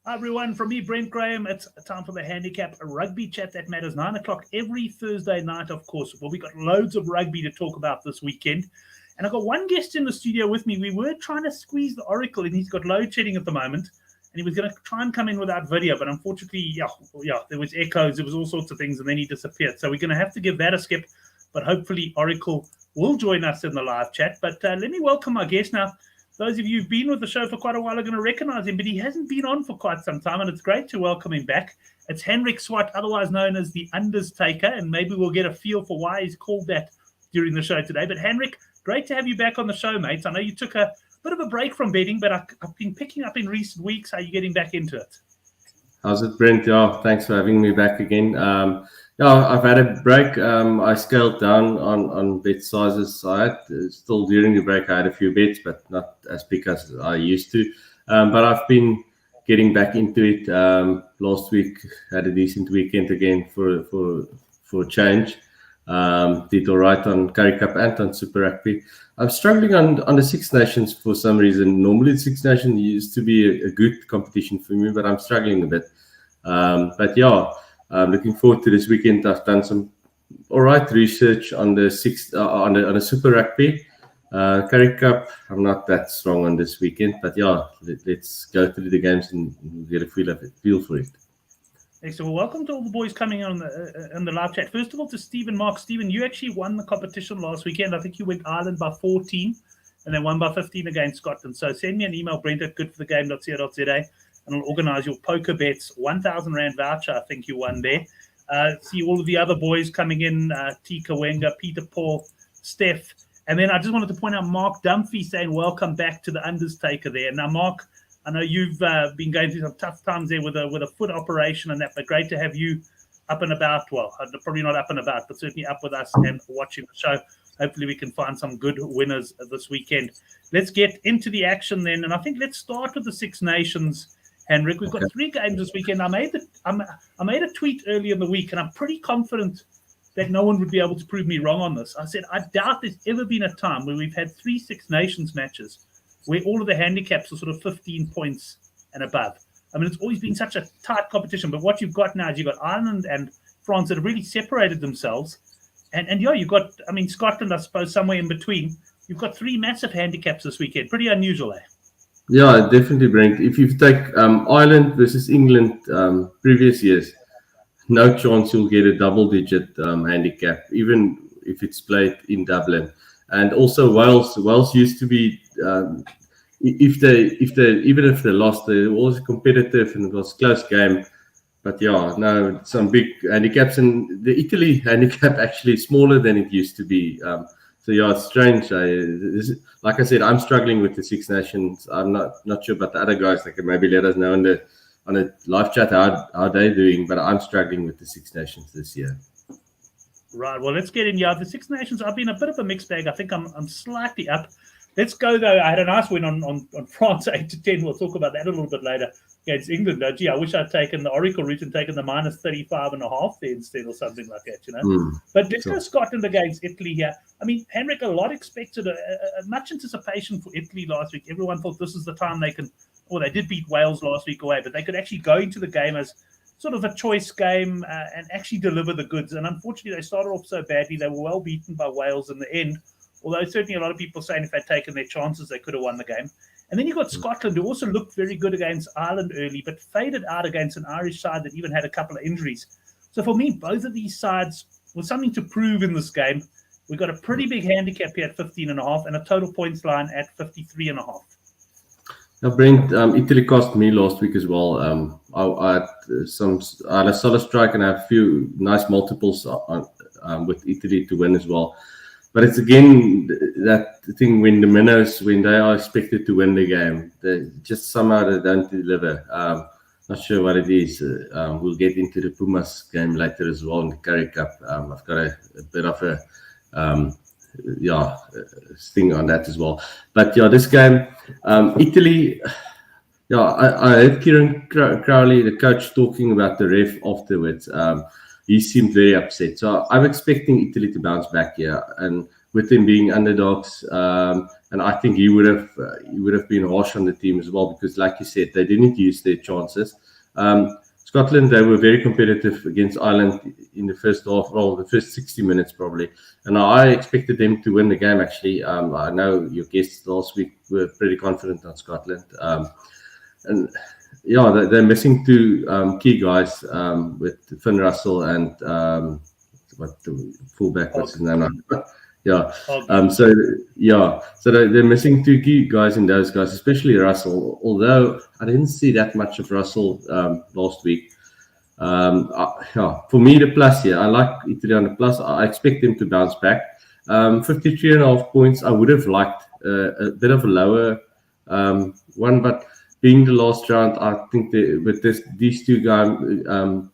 Hi everyone, from me, Brent Graham. It's time for the Handicap Rugby Chat That Matters. 9 o'clock every Thursday night, of course. Well, we got loads of rugby to talk about this weekend. And I've got one guest in the studio with me. We were trying to squeeze the Oracle, and he's got load shedding at the moment. And he was going to try and come in without video, but unfortunately, there was echoes, there was all sorts of things, and then he disappeared. So we're going to have to give that a skip. But hopefully, Oracle will join us in the live chat. But let me welcome our guest now. Those of you who've been with the show for quite a while are going to recognize him, but he hasn't been on for quite some time, and it's great to welcome him back. It's Henrik Swart, otherwise known as the Undertaker, and maybe we'll get a feel for why he's called that during the show today. But Henrik, great to have you back on the show, mate. I know you took a bit of a break from betting, but I've been picking up in recent weeks. How are you getting back into it? How's it, Brent? Yeah, thanks for having me back again. I've had a break. I scaled down on bet sizes. I had still during the break. I had a few bets, but not as big as I used to. But I've been getting back into it. Last week had a decent weekend again for change. Did all right on Currie Cup and on Super Rugby. I'm struggling on the Six Nations for some reason. Normally, the Six Nations used to be a good competition for me, but I'm struggling a bit. But yeah. I'm looking forward to this weekend. I've done some all right research on the on the Super Rugby. Currie Cup, I'm not that strong on this weekend, but yeah, let's go through the games and get a feel for it. Excellent. Well, welcome to all the boys coming on the live chat. First of all, to Stephen Mark. Stephen, you actually won the competition last weekend. I think you went Ireland by 14 and then won by 15 against Scotland. So send me an email, Brent at goodforthegame.co.za. And I'll organise your poker bets. 1,000 Rand voucher, I think you won there. See all of the other boys coming in, Tika Wenga, Peter Paul, Steph. And then I just wanted to point out Mark Dunphy saying welcome back to the Undertaker there. Now, Mark, I know you've been going through some tough times there with a foot operation and that, but great to have you up and about. Well, probably not up and about, but certainly up with us and watching the show. Hopefully we can find some good winners this weekend. Let's get into the action then. And I think let's start with the Six Nations. Henrik, we've got 3 games this weekend. I made a tweet earlier in the week, and I'm pretty confident that no one would be able to prove me wrong on this. I said, I doubt there's ever been a time where we've had 3 Six Nations matches where all of the handicaps are sort of 15 points and above. I mean, it's always been such a tight competition, but what you've got now is you've got Ireland and France that have really separated themselves. And yeah, you've got, I mean, Scotland, I suppose, somewhere in between. You've got 3 massive handicaps this weekend. Pretty unusual, eh? Yeah, definitely, Brent. If you take Ireland versus England previous years, no chance you'll get a double-digit handicap, even if it's played in Dublin. And also Wales. Wales used to be, even if they lost, they were always competitive and it was a close game. But yeah, no, some big handicaps, and the Italy handicap actually smaller than it used to be. So yeah, it's strange. Like I said, I'm struggling with the Six Nations. I'm not sure about the other guys. They can maybe let us know on the live chat how they're doing. But I'm struggling with the Six Nations this year. Right. Well, let's get in. Yeah, the Six Nations. I've been a bit of a mixed bag. I think I'm slightly up. Let's go though. I had a nice win on France 8-10. We'll talk about that a little bit later against England. Gee, I wish I'd taken the Oracle route and taken the minus 35.5 there instead, or something like that. But let's go Scotland against Italy here. I mean, Henrik, a lot expected, much anticipation for Italy last week. Everyone thought this is the time they can. Well, they did beat Wales last week away, but they could actually go into the game as sort of a choice game and actually deliver the goods. And unfortunately, they started off so badly. They were well beaten by Wales in the end. Although certainly a lot of people saying if they'd taken their chances, they could have won the game. And then you've got Scotland, who also looked very good against Ireland early, but faded out against an Irish side that even had a couple of injuries. So for me, both of these sides were something to prove in this game. We've got a pretty big handicap here at 15.5 and a total points line at 53.5. Now, Brent, Italy cost me last week as well. I had a solid strike and I have a few nice multiples with Italy to win as well. But it's again that thing when the minnows, when they are expected to win the game, they just somehow they don't deliver. Not sure what it is. We'll get into the Pumas game later as well in the Currie Cup. I've got a bit of a thing on that as well. But yeah, this game, Italy. Yeah, I heard Kieran Crowley, the coach, talking about the ref afterwards. He seemed very upset. So I'm expecting Italy to bounce back here. And with them being underdogs, And I think he would have been harsh on the team as well, because, like you said, they didn't use their chances. Scotland, they were very competitive against Ireland in the first half, well, the first 60 minutes probably. And I expected them to win the game, actually. I know your guests last week were pretty confident on Scotland. And yeah, they're missing two key guys with Finn Russell and what the fullback, what's his name? Yeah. So they're missing two key guys in those guys, especially Russell. Although I didn't see that much of Russell last week. For me, the plus here, I like Italy on the plus. I expect them to bounce back. 53.5 points. I would have liked a bit of a lower one, but being the last round, I think with these two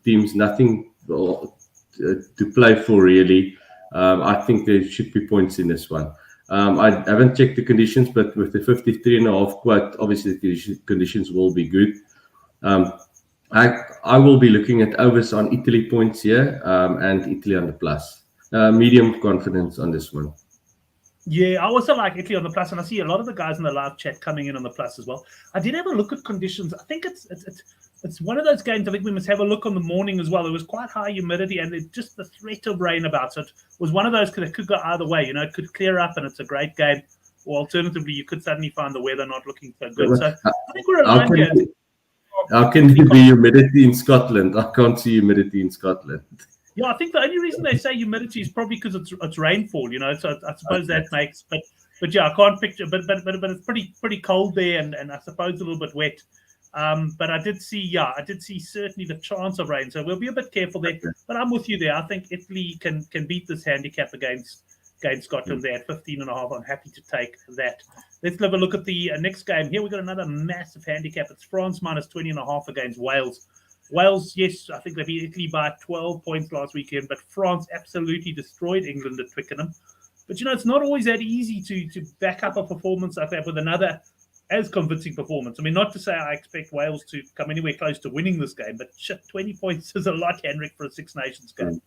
teams, nothing to play for really. I think there should be points in this one. I haven't checked the conditions, but with the 53.5 quote, obviously the conditions will be good. I will be looking at overs on Italy points here and Italy on the plus. Medium confidence on this one. Yeah, I also like Italy on the plus, and I see a lot of the guys in the live chat coming in on the plus as well. I did have a look at conditions. I think it's one of those games I think we must have a look on the morning as well. There was quite high humidity, and just the threat of rain about. So it was one of those that could go either way. It could clear up, and it's a great game. Or alternatively, you could suddenly find the weather not looking so good. So I think we're aligned here. How can there be humidity in Scotland? I can't see humidity in Scotland. Yeah, I think the only reason they say humidity is probably because it's rainfall, So I suppose that makes, but yeah, I can't picture, but it's pretty cold there, and I suppose a little bit wet. But I did see certainly the chance of rain, so we'll be a bit careful there. But I'm with you there. I think Italy can beat this handicap against Scotland there at 15.5. I'm happy to take that. Let's have a look at the next game. Here we got another massive handicap. It's France minus 20.5 against Wales. Wales, yes, I think they beat Italy by 12 points last weekend, but France absolutely destroyed England at Twickenham. But, it's not always that easy to back up a performance like that with another as convincing performance. I mean, not to say I expect Wales to come anywhere close to winning this game, but 20 points is a lot, Henrik, for a Six Nations game.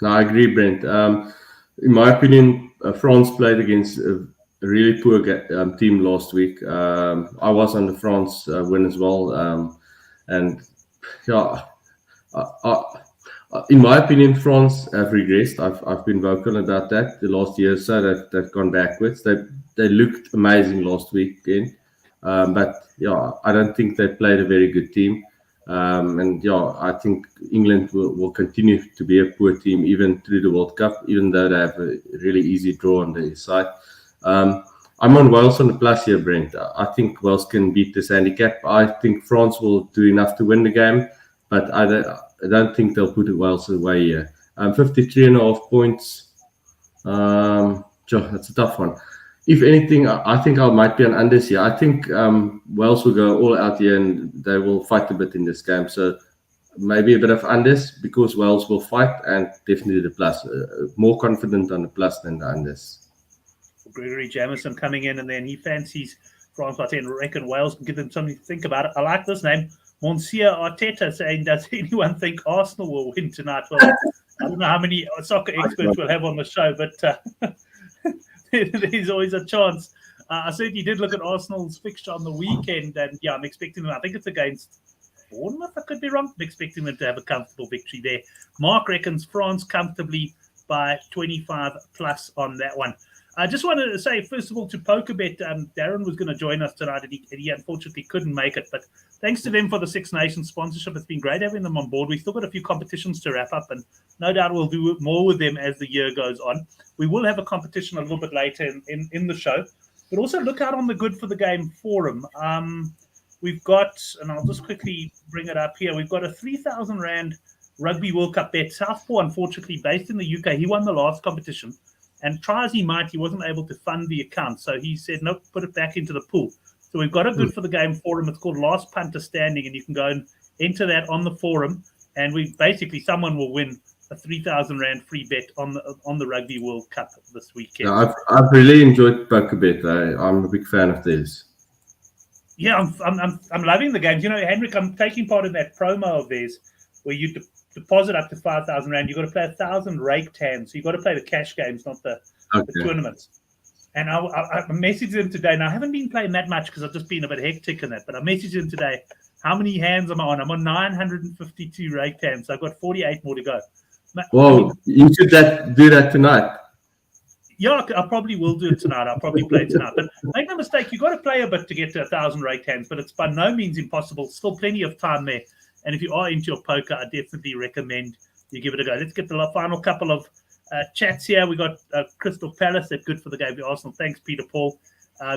No, I agree, Brent. In my opinion, France played against a really poor team last week. I was on the France win as well. And yeah, in my opinion, France have regressed. I've been vocal about that the last year or so. They've gone backwards. They looked amazing last weekend, but yeah, I don't think they played a very good team. And yeah, I think England will continue to be a poor team even through the World Cup, even though they have a really easy draw on their side. I'm on Wales on the plus here, Brent. I think Wales can beat this handicap. I think France will do enough to win the game, but I don't think they'll put Wales away here. 53.5 points. That's a tough one. If anything, I think I might be on unders here. I think Wales will go all out here and they will fight a bit in this game. So maybe a bit of unders because Wales will fight, and definitely the plus. More confident on the plus than the unders. Gregory Jamison coming in, and then he fancies France by 10. Reckon Wales can give them something to think about. I like this name. Monsieur Arteta saying, does anyone think Arsenal will win tonight? Well, I don't know how many soccer experts we'll have on the show, but there's always a chance. I certainly did look at Arsenal's fixture on the weekend, and yeah, I'm expecting them. I think it's against Bournemouth. I could be wrong. I'm expecting them to have a comfortable victory there. Mark reckons France comfortably by 25 plus on that one. I just wanted to say, first of all, to POKERBET, Darren was going to join us tonight, and he unfortunately couldn't make it. But thanks to them for the Six Nations sponsorship. It's been great having them on board. We've still got a few competitions to wrap up, and no doubt we'll do more with them as the year goes on. We will have a competition a little bit later in the show. But also look out on the Good for the Game forum. We've got, and I'll just quickly bring it up here, we've got a 3,000 Rand Rugby World Cup bet. Southpaw, unfortunately, based in the UK, he won the last competition. And try as he might, he wasn't able to fund the account. So he said, nope, put it back into the pool. So we've got a Good for the Game forum. It's called Last Punter Standing, and you can go and enter that on the forum. And someone will win a 3,000 Rand free bet on the Rugby World Cup this weekend. Yeah, I've really enjoyed POKERBET. I'm a big fan of theirs. Yeah, I'm loving the games. Henrik, I'm taking part in that promo of theirs where you deposit up to 5,000 Rand. You've got to play 1,000 raked hands. So you've got to play the cash games, not the tournaments. And I messaged him today. Now, I haven't been playing that much because I've just been a bit hectic in it. But I messaged him today. How many hands am I on? I'm on 952 raked hands. So I've got 48 more to go. Whoa, you should do that tonight. Yeah, I probably will do it tonight. I'll probably play tonight. But make no mistake, you've got to play a bit to get to 1,000 raked hands. But it's by no means impossible. Still plenty of time there. And if you are into your poker, I definitely recommend you give it a go. Let's get the final couple of chats here. We got Crystal Palace. They're good for the game. Arsenal. Thanks, Peter Paul. I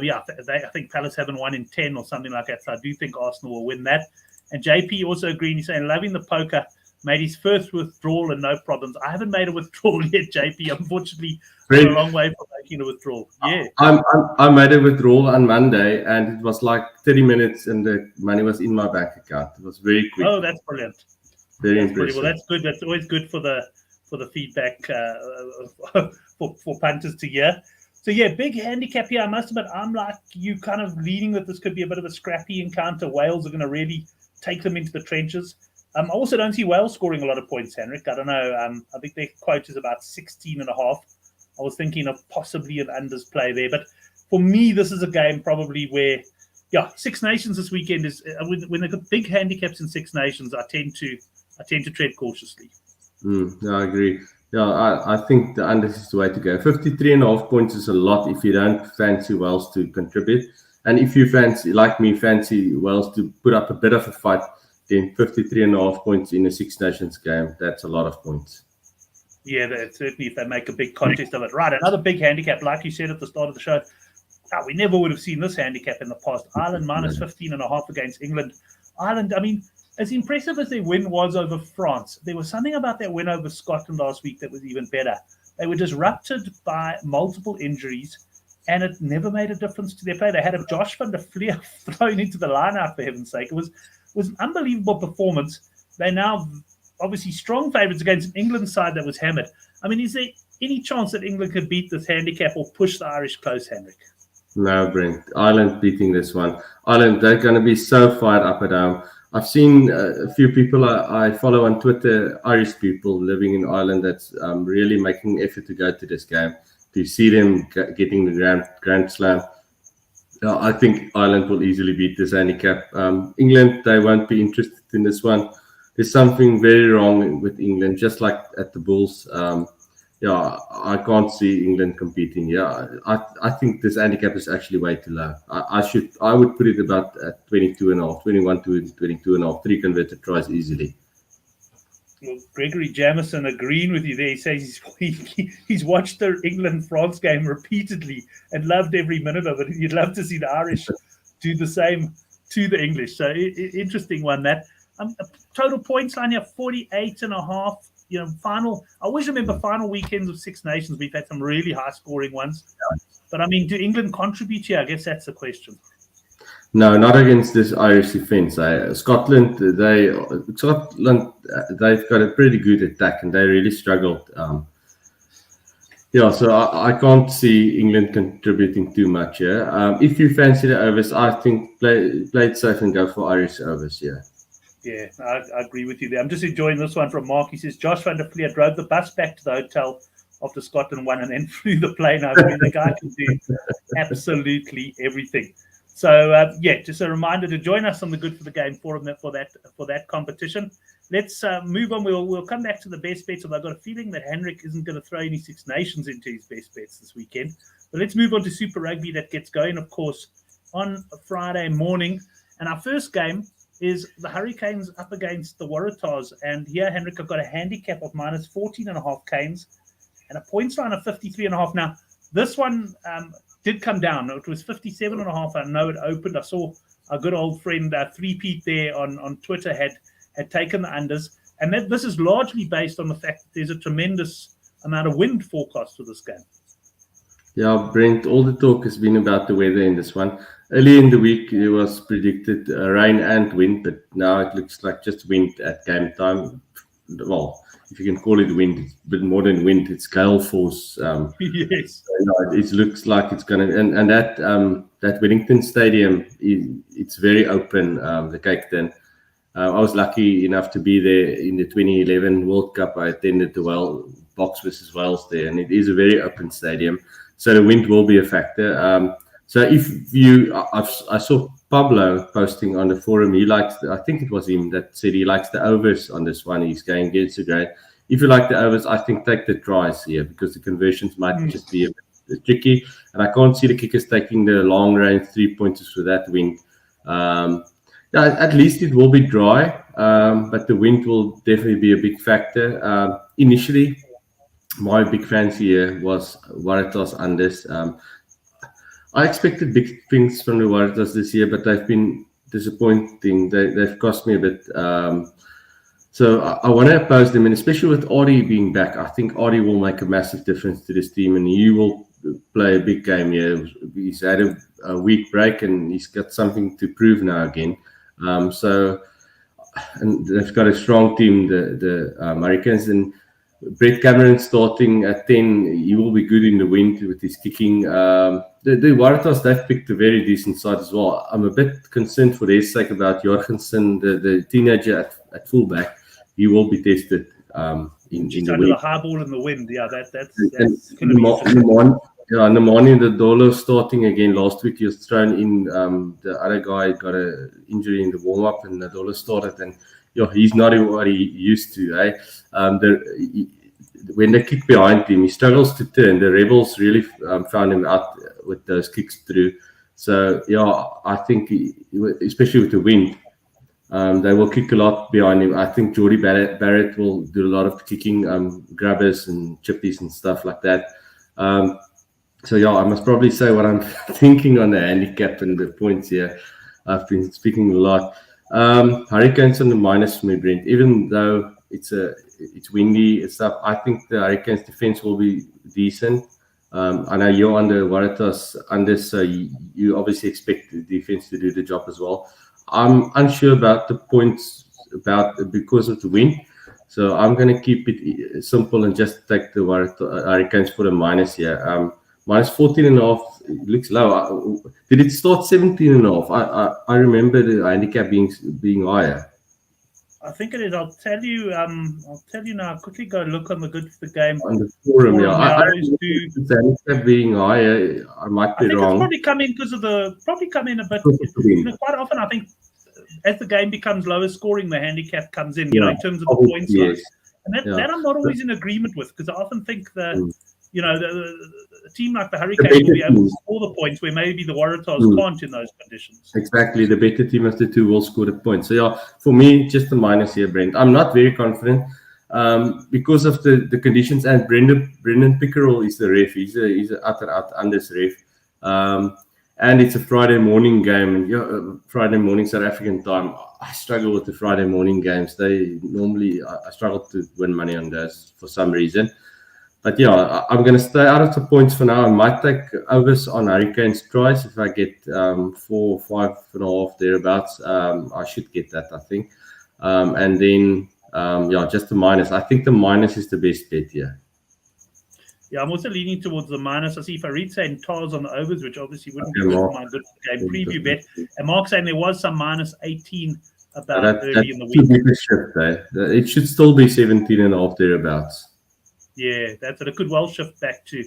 think Palace haven't won in 10 or something like that. So I do think Arsenal will win that. And JP also agreeing. He's saying, loving the poker. Made his first withdrawal and no problems. I haven't made a withdrawal yet, JP. Unfortunately, we're a long way from making a withdrawal. Yeah. I made a withdrawal on Monday, and it was like 30 minutes, and the money was in my bank account. It was very quick. Oh, that's brilliant. Very impressive. Well, that's good. That's always good for the feedback for punters to hear. So yeah, big handicap here. I must admit, I'm like you, kind of leaning that this could be a bit of a scrappy encounter. Wales are going to really take them into the trenches. I also don't see Wales scoring a lot of points, Henrik. I don't know. I think their quote is about 16.5. I was thinking of possibly an unders play there. But for me, this is a game probably where, Six Nations this weekend is when they've got big handicaps in Six Nations. I tend to tread cautiously. I agree. Yeah, I think the unders is the way to go. 53.5 points is a lot if you don't fancy Wales to contribute. And if you fancy Wales to put up a bit of a fight, then 53.5 points in a Six Nations game, that's a lot of points. Yeah, certainly if they make a big contest of it. Right, another big handicap, like you said at the start of the show. We never would have seen this handicap in the past. Ireland minus 15.5 against England. Ireland, I mean, as impressive as their win was over France, there was something about their win over Scotland last week that was even better. They were disrupted by multiple injuries, and it never made a difference to their play. They had a Josh van der Vlier thrown into the line-out, for heaven's sake. It was an unbelievable performance. They're now obviously strong favourites against an England side that was hammered. I mean, is there any chance that England could beat this handicap or push the Irish close, Henrik? No, Brent. Ireland beating this one. Ireland, they're going to be so fired up at home. I've seen a few people I follow on Twitter, Irish people living in Ireland, that's really making an effort to go to this game, to see them getting the Grand Slam. I think Ireland will easily beat this handicap. England, they won't be interested in this one. There's something very wrong with England, just like at the Bulls. I can't see England competing. I think this handicap is actually way too low. I would put it about at 22.5, 21 to 22.5, 3 converted tries easily. Well, Gregory Jamison agreeing with you there. He says he's watched the England-France game repeatedly and loved every minute of it. You'd love to see the Irish do the same to the English. So interesting one, that. Total points line here, 48.5. Final. I always remember final weekends of Six Nations. We've had some really high-scoring ones. But, I mean, do England contribute here? I guess that's the question. No, not against this Irish defence. Scotland, they've got a pretty good attack, and they really struggled. So I can't see England contributing too much here. If you fancy the overs, I think play it safe and go for Irish overs. Yeah, I agree with you there. I'm just enjoying this one from Mark. He says, Josh van der Vlier drove the bus back to the hotel after Scotland won and then flew the plane over. I mean, the guy can do absolutely everything. So, just a reminder to join us on the Good for the Game forum for that competition. Let's move on. We'll come back to the best bets. Although I've got a feeling that Henrik isn't going to throw any Six Nations into his best bets this weekend. But let's move on to Super Rugby that gets going, of course, on Friday morning. And our first game is the Hurricanes up against the Waratahs. And here, Henrik, I've got a handicap of minus 14.5 Canes and a points line of 53.5. Now, this one did come down. It was 57.5. I know it opened. I saw our good old friend 3Pete there on Twitter had taken the unders. And this is largely based on the fact that there's a tremendous amount of wind forecast for this game. Yeah, Brent, all the talk has been about the weather in this one. Early in the week, it was predicted rain and wind, but now it looks like just wind at game time. Well, if you can call it wind, it's a bit more than wind. It's gale force. Yes. It looks like it's going to... And that Wellington Stadium, it's very open, the Cape Town. I was lucky enough to be there in the 2011 World Cup. I attended the Box versus Wales there, and it is a very open stadium. so the wind will be a factor. So if I saw Pablo posting on the forum. He likes, I think it was him that said he likes the overs on this one. He's going against the grain. If you like the overs, I think take the tries here because the conversions might just be a bit tricky. And I can't see the kickers taking the long range 3-pointers for that wind. At least it will be dry, but the wind will definitely be a big factor. Initially, my big fancy here was Waratahs unders. I expected big things from the Waratahs this year, but they've been disappointing. They've cost me a bit. So I want to oppose them, and especially with Audie being back, I think Audie will make a massive difference to this team, and he will play a big game here. He's had a week break, and he's got something to prove now again. So, and they've got a strong team, the Americans, and Brett Cameron starting at 10, he will be good in the wind with his kicking. The Waratahs, they've picked a very decent side as well. I'm a bit concerned for their sake about Jorgensen, the teenager at fullback. He will be tested in the wind. The high ball in the wind, yeah, that's in the morning, the Dolo starting again. Last week he was thrown in. The other guy got an injury in the warm-up, and the Dolo started, and he's not what he used to. When they kick behind him, he struggles to turn. The Rebels really found him out with those kicks through. So, I think, especially with the wind, they will kick a lot behind him. I think Geordie Barrett will do a lot of kicking, grubbers and chippies and stuff like that. I must probably say what I'm thinking on the handicap and the points here. I've been speaking a lot. Hurricanes on the minus for me, Brent. Even though it's windy and stuff, I think the Hurricanes defense will be decent. I know you're on the Waratahs under, so you obviously expect the defense to do the job as well. I'm unsure about the points because of the wind, so I'm going to keep it simple and just take the Hurricanes for the minus here. Minus 14.5 looks low. Did it start 17.5? I remember the handicap being higher. I think it is. I'll tell you now. I'll quickly go look on the good for the game on the forum. I always do. The handicap being higher, I might be wrong. It's probably come in because of a bit. Quite often, I think as the game becomes lower scoring, the handicap comes in. In terms of the points line, and that I'm not always in agreement with, because I often think that. A team like the Hurricanes will be able to score the points where maybe the Waratahs can't in those conditions. Exactly. The better team of the two will score the points. So, for me, just a minus here, Brent. I'm not very confident because of the conditions. And Brendan Pickerel is the ref. He's an utter unders ref. And it's a Friday morning game. Friday morning South African time. I struggle with the Friday morning games. I struggle to win money on those for some reason. But I'm going to stay out of the points for now. I might take overs on Hurricanes tries if I get 4 or 5.5 thereabouts. I should get that, I think. And then, just the minus. I think the minus is the best bet here. Yeah, I'm also leaning towards the minus. I see Farid saying Tars on the overs, which obviously wouldn't be good for my good game preview bet. And Mark saying there was some minus 18 early in the week. Big shift, it should still be 17.5 thereabouts. Yeah, it could well shift back to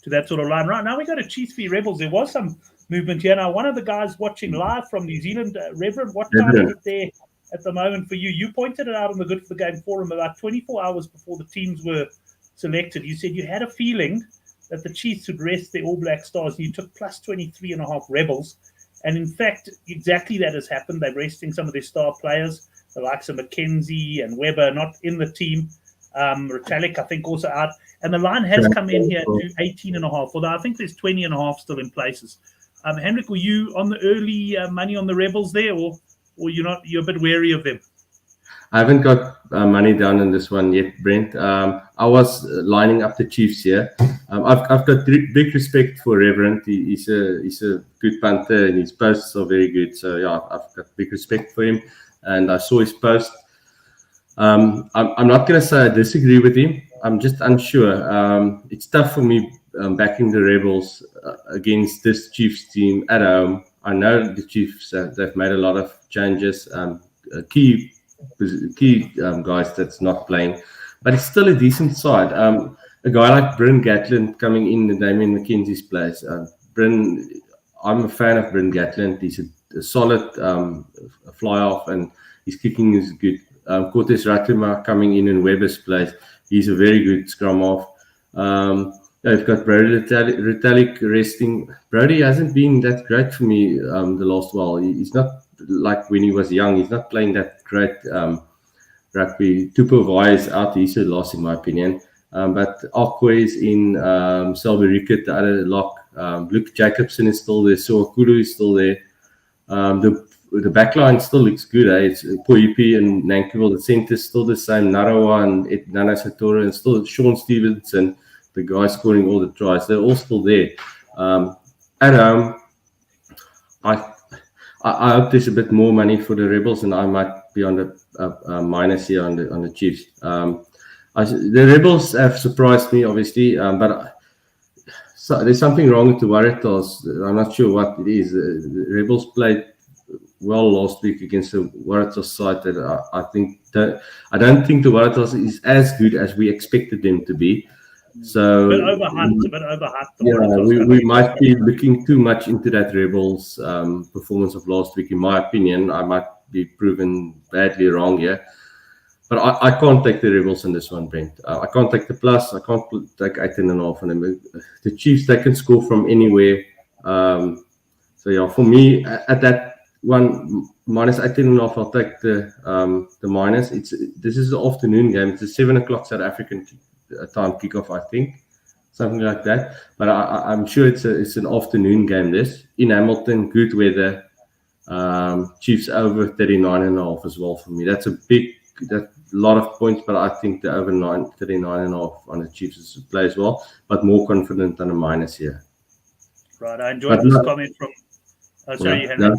that sort of line. Right now we go to Chiefs v Rebels. There was some movement here. Now, one of the guys watching live from New Zealand, Reverend, what time is it there at the moment for you? You pointed it out on the Good for the Game forum about 24 hours before the teams were selected. You said you had a feeling that the Chiefs would rest their All Black Stars, and you took plus 23.5 Rebels. And in fact, exactly that has happened. They're resting some of their star players, the likes of McKenzie and Weber, not in the team. Retallick, I think, also out. And the line has come in here to 18.5, although I think there's 20.5 still in places. Hendrik, were you on the early money on the Rebels there, or you're a bit wary of them? I haven't got money down on this one yet, Brent. I was lining up the Chiefs here. I've got big respect for Reverend. He's a good punter, and his posts are very good. So I've got big respect for him. And I saw his post. I'm not going to say I disagree with him. I'm just unsure. It's tough for me backing the Rebels against this Chiefs team at home. I know the Chiefs, they've made a lot of changes. Key guys that's not playing, but it's still a decent side. a guy like Brent Gatland coming in Damien McKenzie's place. I'm a fan of Brent Gatland. He's a solid fly off, and his kicking is good. Cortes Ratima coming in Weber's place. He's a very good scrum off. They've got Brody Retallick resting. Brody hasn't been that great for me the last while. He's not like when he was young. He's not playing that great rugby. Tupavai is out. He's a loss in my opinion. But Akwe is in, Selby Rickett, the other lock. Luke Jacobson is still there. Soakulu is still there. The backline still looks good. It's Poipi and Nankiville. The centre is still the same. Narawa and Nana Satora and still Sean Stevenson, the guy scoring all the tries. They're all still there. At home, I hope there's a bit more money for the Rebels, and I might be on the minus here on the Chiefs. The Rebels have surprised me, obviously, but there's something wrong with the Waratahs. I'm not sure what it is. The Rebels played well last week against the Waratahs side. That I don't think the Waratahs is as good as we expected them to be. So a bit overhyped. Yeah, we might be looking too much into that Rebels performance of last week. In my opinion, I might be proven badly wrong here. But I can't take the Rebels in this one, Brent. I can't take the plus. I can't take 8.5 on them. The Chiefs, they can score from anywhere. So yeah, for me, at that one minus 8.5, I'll take the minus. This is the afternoon game. It's a 7 o'clock South African time kickoff, I think, something like that. But I'm sure it's an afternoon game. This in Hamilton, good weather. Chiefs over 39.5 as well for me. That's a lot of points, but I think the over 39.5 on the Chiefs is a play as well, but more confident than a minus here. Right, I enjoyed this comment from. Sorry, Henrik.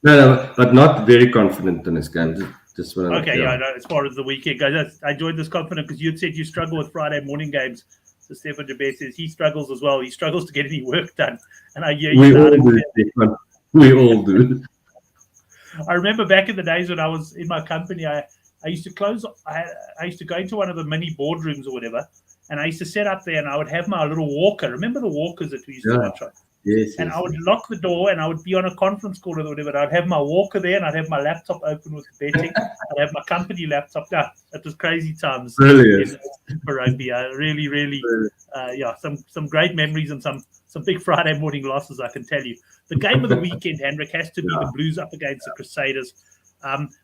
No, but not very confident in this game. Just okay, yeah, no, as far as the weekend goes, I enjoyed this confident because you said you struggle with Friday morning games. So Stefan Jabez says he struggles as well. He struggles to get any work done, and I hear you. We all do. I remember back in the days when I was in my company, I used to close. I used to go into one of the mini boardrooms or whatever, and I used to set up there, and I would have my little walker. Remember the walkers that we used to watch on? Yes. And I would lock the door, and I would be on a conference call or whatever. I'd have my walker there, and I'd have my laptop open with betting. I'd have my company laptop. Yeah, that was crazy times. Brilliant. For rugby, really, some great memories and some big Friday morning losses. I can tell you. The game of the weekend, Hendrik, has to be the Blues up against the Crusaders.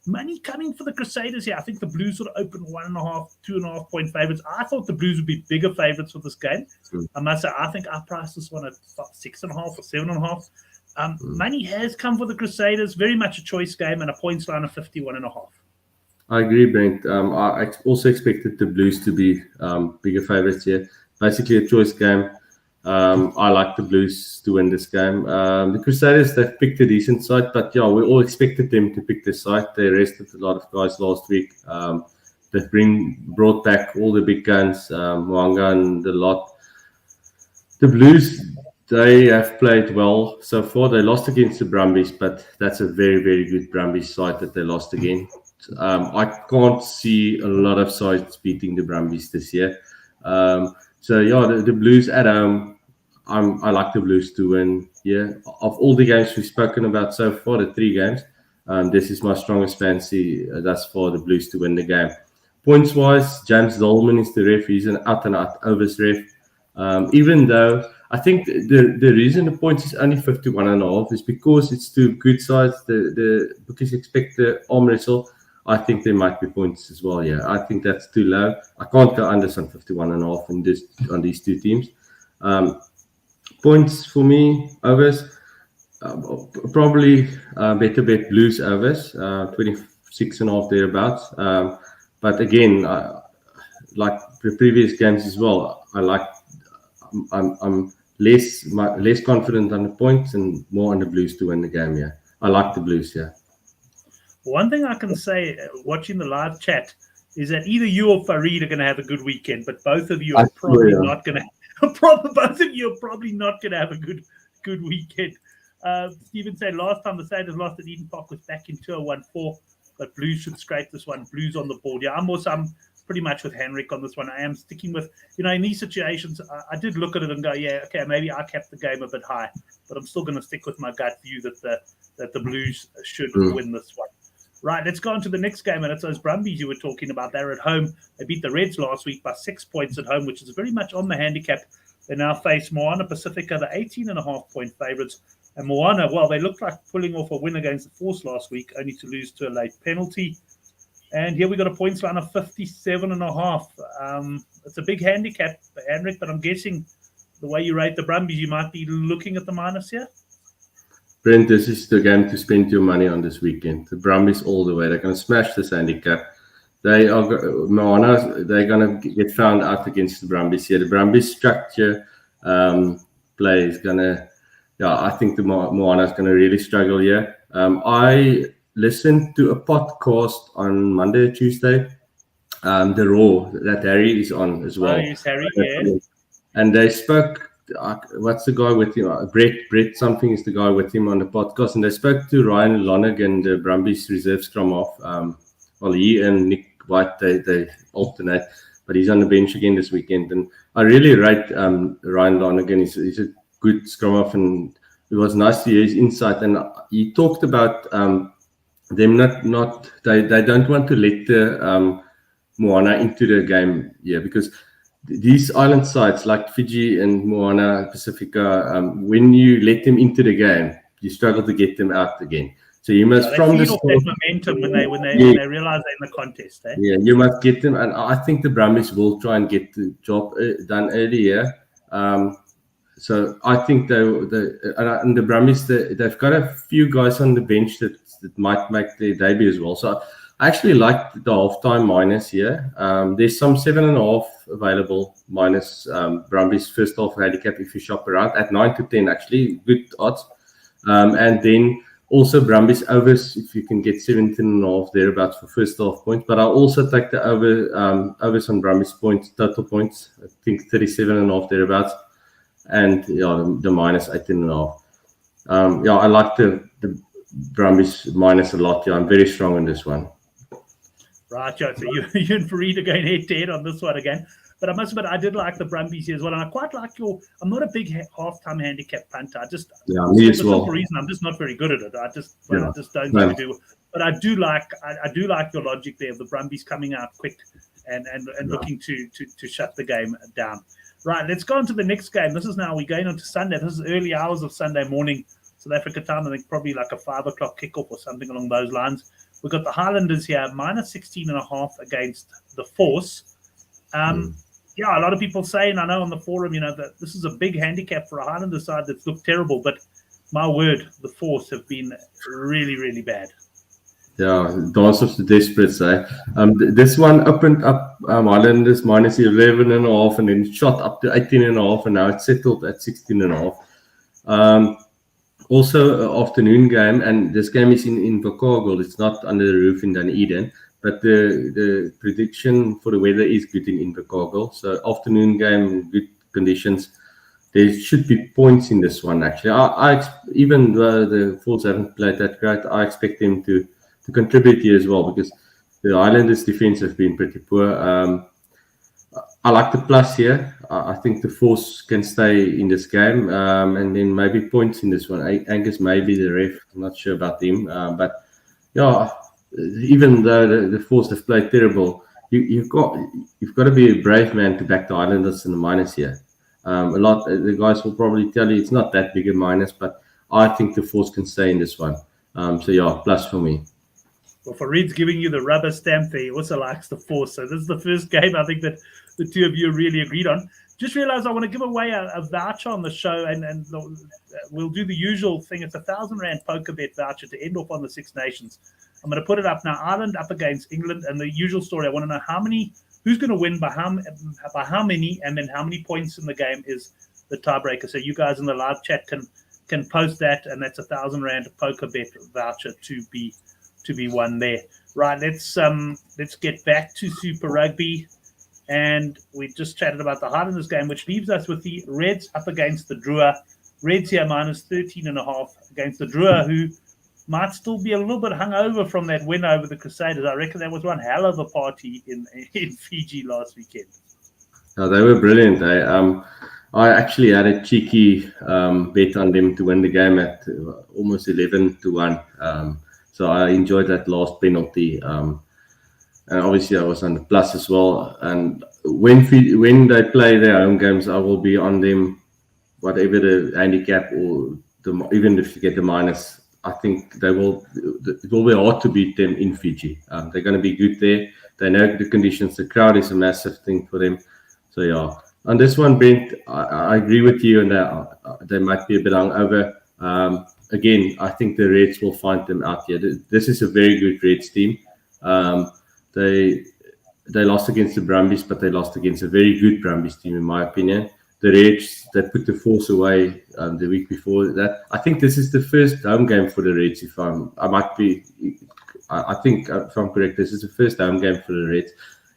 Money coming for the Crusaders here. I think the Blues would open 1.5, 2.5 point favorites. I thought the Blues would be bigger favorites for this game. I must say, I think I priced this one at 6.5 or 7.5. Money has come for the Crusaders. Very much a choice game and a points line of 51.5. I agree, Brent. I also expected the Blues to be bigger favorites here. Basically a choice game. I like the Blues to win this game. The Crusaders, they've picked a decent side, but yeah, we all expected them to pick this side. They rested a lot of guys last week. They've brought back all the big guns, Mwanga and the lot. The Blues, they have played well so far. They lost against the Brumbies, but that's a very, very good Brumbies side that they lost again. I can't see a lot of sides beating the Brumbies this year. So yeah, the Blues at home, I like the Blues to win. Yeah, of all the games we've spoken about so far, the 3 games, this is my strongest fancy thus far, the Blues to win the game. Points wise, James Dolman is the ref. He's an out and out overs ref. Even though I think the reason the points is only 51.5 is because it's 2 good sides. Because you expect the arm wrestle. I think there might be points as well. Yeah, I think that's too low. I can't go under some 51.5 on these 2 teams. Points for me, overs, probably better bet Blues overs, 26.5 thereabouts. But again, like the previous games as well, I'm less confident on the points and more on the Blues to win the game. Yeah, I like the Blues. Yeah. One thing I can say, watching the live chat, is that either you or Farid are going to have a good weekend, but both of you are probably not going to. Both of you are probably not going to have a good weekend. Stephen said last time the Crusaders lost at Eden Park was back in 2014, but Blues should scrape this one. Blues on the board. Yeah, I'm pretty much with Henrik on this one. I am sticking with, in these situations, I did look at it and go, yeah, okay, maybe I kept the game a bit high, but I'm still going to stick with my gut view that the Blues should win this one. Right, let's go on to the next game, and it's those Brumbies you were talking about. They're at home. They beat the Reds last week by 6 points at home, which is very much on the handicap. They now face Moana Pacifica, the 18.5-point favourites. And Moana, well, they looked like pulling off a win against the Force last week, only to lose to a late penalty. And here we got a points line of 57.5. It's a big handicap, Henrik, but I'm guessing the way you rate the Brumbies, you might be looking at the minus here. Brent, this is the game to spend your money on this weekend. The Brumbies all the way. They're going to smash this handicap. Moana, they're going to get found out against the Brumbies here. The Brumbies structure play is going to, I think the Moana is going to really struggle here. I listened to a podcast on Monday or Tuesday, the Raw, that Harry is on as well. Oh, yes, Harry, yeah. And they spoke, what's the guy with him? Brett something is the guy with him on the podcast. And they spoke to Ryan Lonergan, the Brumbies reserve scrum off. Well, he and Nick White, they alternate, but he's on the bench again this weekend. And I really rate Ryan Lonergan. He's a good scrum off, and it was nice to hear his insight. And he talked about them they don't want to let the Moana into the game, because these island sides like Fiji and Moana Pacifica, when you let them into the game, you struggle to get them out again. So you must from the start, momentum when they realize they're in the contest. Eh? Yeah, you must get them, and I think the Brumbies will try and get the job done earlier. So I think the Brumbies, they've got a few guys on the bench that might make their debut as well. So I actually like the halftime minus here. There's some 7.5 available minus Brumbies first half handicap if you shop around at 9 to 10. Actually, good odds. And then also Brumbies overs if you can get 17.5 thereabouts for first half points. But I'll also take the overs on Brumbies points, total points. I think 37.5 thereabouts. And the minus 18.5. I like the Brumbies minus a lot. I'm very strong on this one. Right, Joe. So you and Fareed are going head-to-head on this one again. But I must admit, I did like the Brumbies here as well. And I quite like I'm not a big half-time handicap punter. Me as well. For simple reason, I'm just not very good at it. I just don't seem to do it. But I do like your logic there of the Brumbies coming out quick and looking to shut the game down. Right, let's go on to the next game. This is now, we're going on to Sunday. This is early hours of Sunday morning, South Africa time. I think probably like a 5 o'clock kickoff or something along those lines. We've got the Highlanders here, minus 16.5 against the Force. A lot of people saying, I know on the forum, that this is a big handicap for a Highlander side that's looked terrible. But my word, the Force have been really, really bad. Yeah, dance of the desperates. This one opened up Highlanders minus 11.5 and then shot up to 18.5, and now it's settled at 16.5. Also, an afternoon game, and this game is in Invercargill. It's not under the roof in Dunedin, but the prediction for the weather is good in Invercargill. So afternoon game, good conditions. There should be points in this one. Actually, I even though the Force haven't played that great, I expect them to contribute here as well, because the Islanders' defense have been pretty poor. I like the plus here. I think the Force can stay in this game, and then maybe points in this one. Angus may be the ref. I'm not sure about him, but even though the Force have played terrible, you've got to be a brave man to back the Islanders in the minus here. The guys will probably tell you it's not that big a minus, but I think the Force can stay in this one. Plus for me. Well, Fareed's giving you the rubber stamp there. He also likes the Force. So this is the first game I think that the two of you really agreed on. Just realized I want to give away a voucher on the show, and we'll do the usual thing. It's a 1,000 Rand POKERBET voucher to end off on the Six Nations. I'm going to put it up now. Ireland up against England, and the usual story. I want to know who's going to win by how many, and then how many points in the game is the tiebreaker. So you guys in the live chat can post that, and that's a 1,000 Rand POKERBET voucher to be won there. Right, let's get back to Super Rugby. And we just chatted about the Highlanders game, which leaves us with the Reds up against the Drua. Reds here minus 13.5 against the Drua, who might still be a little bit hungover from that win over the Crusaders. I reckon that was one hell of a party in Fiji last weekend. No, they were brilliant. I actually had a cheeky bet on them to win the game at almost 11-1. So I enjoyed that last penalty. And obviously I was on the plus as well. And when they play their home games, I will be on them, whatever the handicap or even if you get the minus. I think it will be hard to beat them in Fiji. They're going to be good there. They know the conditions. The crowd is a massive thing for them. So yeah, on this one, Brent, I agree with you, and they might be a bit hungover. Again, I think the Reds will find them out here. This is a very good Reds team. They lost against the Brumbies, but they lost against a very good Brumbies team, in my opinion. The Reds that put the Force away the week before that. I think this is the first home game for the Reds. I think if I'm correct, this is the first home game for the Reds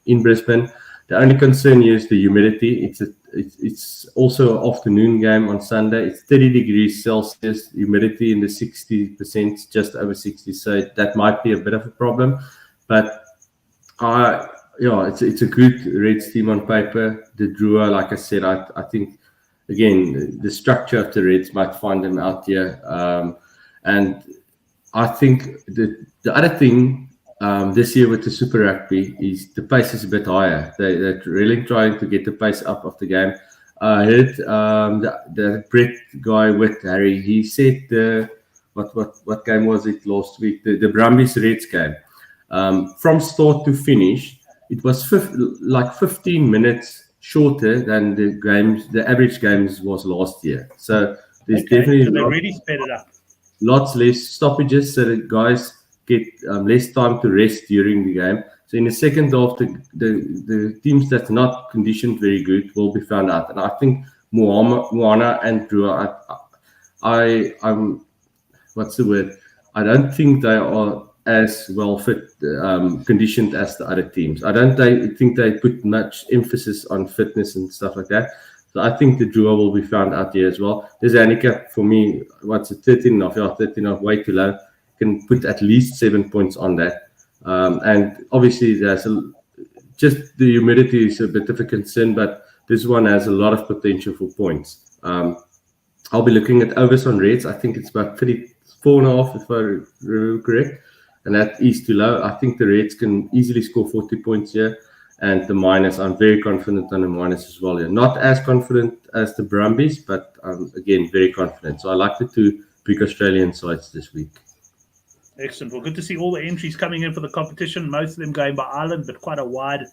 in Brisbane. The only concern here is the humidity. It's also an afternoon game on Sunday. It's 30 degrees Celsius, humidity in the 60%, just over 60. So that might be a bit of a problem. But it's a good Reds team on paper. The Drua, like I said, I think again the structure of the Reds might find them out here. And I think the other thing. This year with the Super Rugby is the pace is a bit higher. They're really trying to get the pace up of the game. I heard the Brett guy with Harry. He said what game was it last week? The Brumbies Reds game. From start to finish, it was 15 minutes shorter than the average games was last year. So there's definitely they really sped it up. Lots less stoppages, so the guys get less time to rest during the game. So in the second half, the teams that's not conditioned very good will be found out. And I think Moana and Drua, I'm what's the word? I don't think they are as well conditioned as the other teams. I think they put much emphasis on fitness and stuff like that. So I think the Drua will be found out here as well. There's a handicap for me. What's it? 13.5, way too low. Can put at least 7 points on that. And obviously there's just the humidity is a bit of a concern, but this one has a lot of potential for points. I'll be looking at overs on Reds. I think it's about 34.5 if I remember correct. And that is too low. I think the Reds can easily score 40 points here. And the minus, I'm very confident on the minus as well here. Not as confident as the Brumbies, but again, very confident. So I like the two big Australian sides this week. Excellent. Well, good to see all the entries coming in for the competition. Most of them going by island, but quite a wide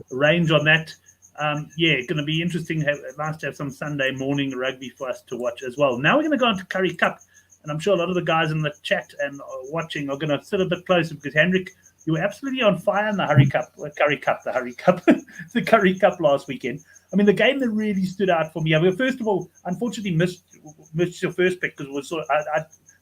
range on that. Going to be interesting. Nice to have some Sunday morning rugby for us to watch as well. Now we're going to go on to Currie Cup, and I'm sure a lot of the guys in the chat and watching are going to sit a bit closer because Hendrik, you were absolutely on fire in the Currie Cup last weekend. I mean, the game that really stood out for me. I mean, first of all, unfortunately missed your first pick because it was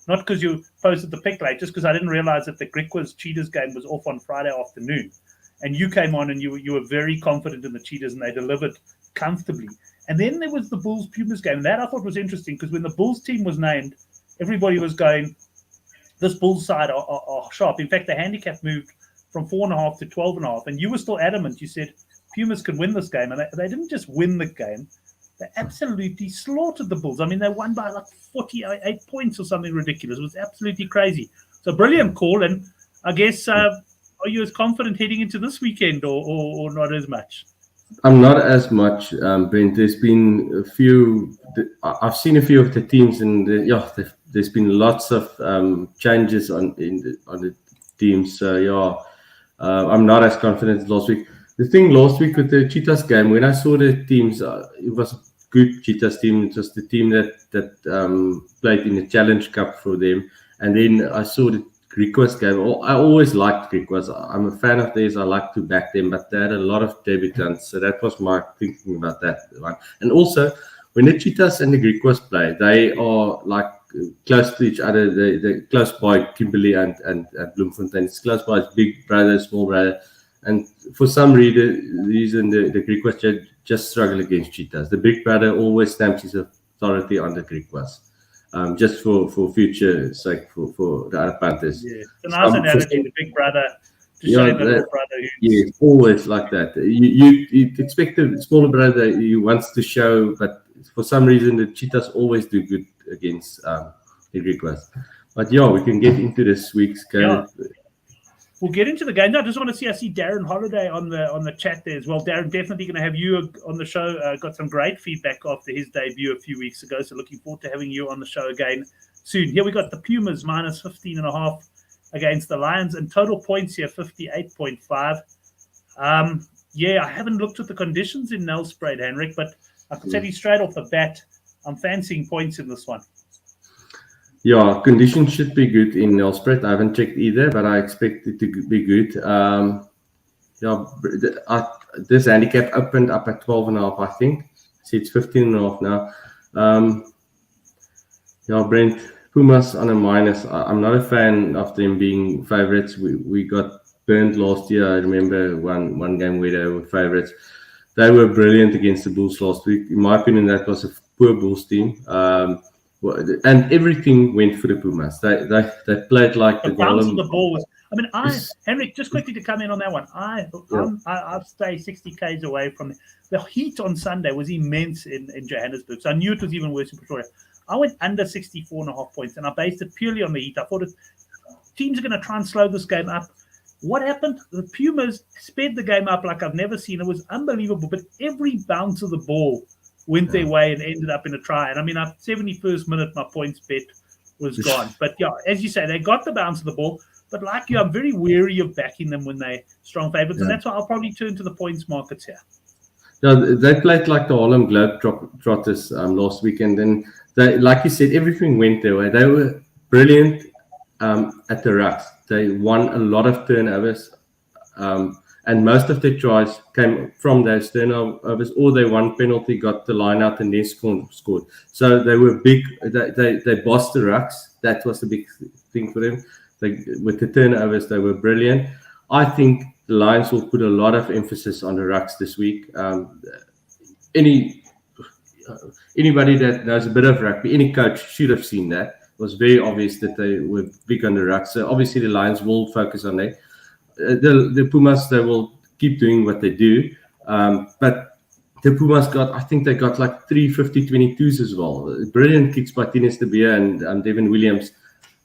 not because you posted the pick late, just because I didn't realize that the Griffons Cheetahs game was off on Friday afternoon. And you came on and you were very confident in the Cheetahs and they delivered comfortably. And then there was the Bulls Pumas game. And that I thought was interesting because when the Bulls team was named, everybody was going, this Bulls side are sharp. In fact, the handicap moved from 4.5 to 12.5. And you were still adamant. You said Pumas could win this game. And they didn't just win the game. They absolutely slaughtered the Bulls. I mean, they won by like 48 points or something ridiculous. It was absolutely crazy. So brilliant call. And I guess, are you as confident heading into this weekend or not as much? I'm not as much, Brent. There's been a few. I've seen a few of the teams, and there's been lots of changes on the teams. So I'm not as confident as last week. The thing last week with the Cheetahs game, when I saw the teams, it was a good Cheetahs team. It was the team that played in the Challenge Cup for them. And then I saw the Griffons game. I always liked Griffons. I'm a fan of theirs. I like to back them, but they had a lot of debutants. So that was my thinking about that one. And also, when the Cheetahs and the Griffons play, they are like close to each other. They're close by Kimberley and Bloemfontein. It's close by big brother, small brother. And for some reason, the Griffons just struggle against Cheetahs. The big brother always stamps his authority on the Griffons. just for future sake for the other punters. Yeah, it's a nice analogy. The big brother to show the little brother. Yeah, always like that. You expect the smaller brother you wants to show, but for some reason the Cheetahs always do good against the Griffons. But yeah, we can get into this week's game. Yeah. We'll get into the game. I just want to see. I see Darren Holiday on the chat there as well. Darren, definitely going to have you on the show. Got some great feedback after his debut a few weeks ago. So looking forward to having you on the show again soon. Here we got the Pumas minus 15.5 against the Lions, and total points here 58.5. Yeah, I haven't looked at the conditions in Nelspruit, Henrik, but I can tell you straight off the bat, I'm fancying points in this one. Yeah, conditions should be good in Nelspruit. I haven't checked either, but I expect it to be good. This handicap opened up at 12.5, I think. See, it's 15.5 now. Brent, Pumas on a minus. I'm not a fan of them being favourites. We got burned last year. I remember one game where they were favourites. They were brilliant against the Bulls last week. In my opinion, that was a poor Bulls team. And everything went for the Pumas. They played like the bounce of the ball was. I mean, Henrik, just quickly to come in on that one. I stay 60 k's away from it. The heat on Sunday was immense in Johannesburg. So I knew it was even worse in Pretoria. I went under 64.5 points, and I based it purely on the heat. I thought teams are going to try and slow this game up. What happened? The Pumas sped the game up like I've never seen. It was unbelievable. But every bounce of the ball went their way and ended up in a try. And I mean, at 71st minute, my points bet was gone. But yeah, as you say, they got the bounce of the ball. But like you, I'm very wary of backing them when they're strong favourites. And that's why I'll probably turn to the points markets here. Yeah, they played like the Harlem Globetrotters last weekend. And they, like you said, everything went their way. They were brilliant at the rucks. They won a lot of turnovers. And most of their tries came from those turnovers, or they won penalty, got the line out, and then scored. So they were big. They bossed the rucks. That was the big thing for them. With the turnovers, they were brilliant. I think the Lions will put a lot of emphasis on the rucks this week. Anybody that knows a bit of rugby, any coach should have seen that. It was very obvious that they were big on the rucks. So obviously the Lions will focus on that. The Pumas, they will keep doing what they do. But the Pumas I think they got like 3 50-22s as well. Brilliant kicks by Tinus de Beer and Devin Williams.